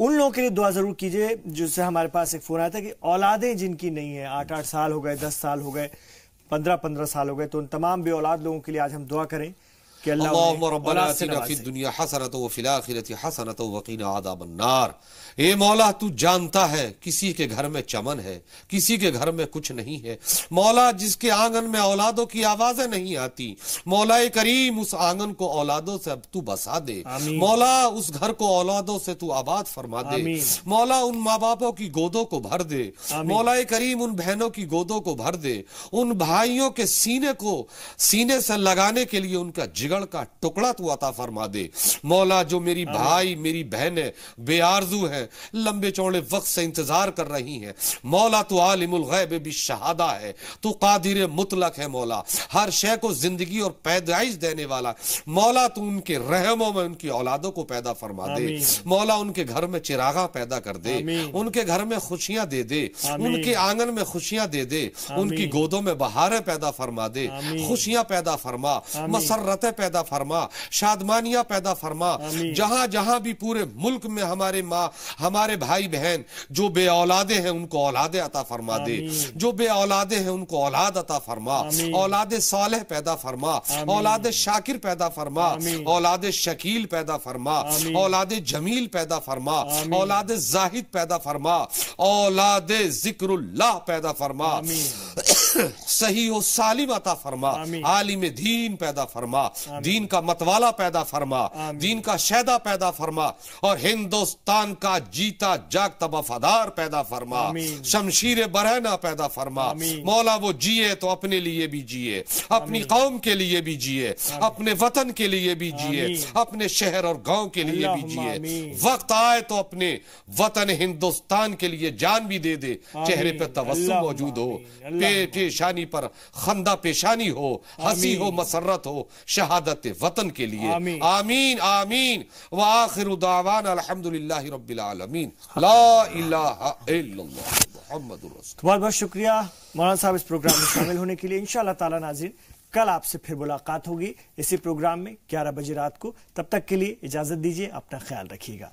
उन लोगों के लिए दुआ जरूर कीजिए जिससे हमारे पास एक फोन आया था कि औलादें जिनकी नहीं है, 8-8 साल हो गए, 10 साल हो गए, 15-15 साल हो गए, तो उन तमाम बे औलाद लोगों के लिए आज हम दुआ करें कि अल्लाहुम्मा रब्बना आतिना फिद दुनिया हसनतन व फिल आखिरति हसनतन व क़िना अज़ाबन नार। ए मौला, तू जानता है किसी के घर में चमन है, किसी के घर में कुछ नहीं है। मौला, जिसके आंगन में औलादों की आवाजें नहीं आती, मौला करीम उस आंगन को औलादों से अब तू बसा दे। मौला, उस घर को औलादों से तू आबाद फरमा दे। मौला, उन माँ बापों की गोदों को भर दे। मौला करीम उन बहनों की गोदों को भर दे। उन भाइयों के सीने को सीने से लगाने के लिए उनका जिगड़ का टुकड़ा तू अता फरमा दे। मौला, जो मेरी भाई मेरी बहनें बेआरजू हैं, लंबे चौड़े वक्त से इंतजार कर रही हैं, मौला तू आलिमुल गैब बिश्शहादा है, तू कादिर मुतलक है। मौला, हर शय को जिंदगी और पैदाइश देने वाला। मौला, तू उनके रहमों में उनकी औलादों को पैदा फरमा दे। मौला, उनके घर में चिरागा पैदा कर दे, उनके घर में खुशियां दे दे, उनके आंगन में खुशियां दे दे, उनकी गोदों में बहारें पैदा फरमा दे, खुशियां पैदा फरमा, मसर्रतें पैदा फरमा, शादमानियां पैदा फरमा। जहां जहां भी पूरे मुल्क में हमारे माँ हमारे भाई बहन जो बे औलादे हैं उनको औलादे अता फरमा दे, जो बे औलादे हैं उनको औलाद अता फरमा, औलादे सालेह पैदा फरमा, औलादे शाकिर पैदा फरमा, औलादे शकील पैदा फरमा, औलादे जमील पैदा फरमा, औलादे जाहिद पैदा फरमा, औलादे जिक्रुल्लाह पैदा फरमा, सही व सालिम अता फरमा, आलिम दीन पैदा फरमा, दीन का मतवाला पैदा फरमा, दीन का शहदा पैदा फरमा, और हिंदुस्तान का जीता जागता वफादार पैदा फरमा, शमशीर बरहना पैदा फरमा। मौला, वो जिए तो अपने लिए भी जिए, अपनी कौम के लिए भी जिए, अपने वतन के लिए भी जिए, अपने शहर और गांव के लिए भी जिए। वक्त आए तो अपने वतन हिंदुस्तान के लिए जान भी दे दे, चेहरे पे तबस्सुम मौजूद हो, पेशानी पर खंदा पेशानी हो, हंसी हो, मसरत हो, शहादत वतन के लिए। आमीन आमीन। व आखिरु दावाना अल्हम्दुलिल्लाहि रब्बिल आलमीन। ला इलाहा इल्लल्लाह मुहम्मदुर रसूलुल्लाह। बहुत बहुत शुक्रिया मौलाना साहब इस प्रोग्राम में शामिल होने के लिए। इंशाअल्लाह ताला नाज़रीन, कल आपसे फिर मुलाकात होगी इसी प्रोग्राम में 11 बजे रात को। तब तक के लिए इजाजत दीजिए, अपना ख्याल रखिएगा।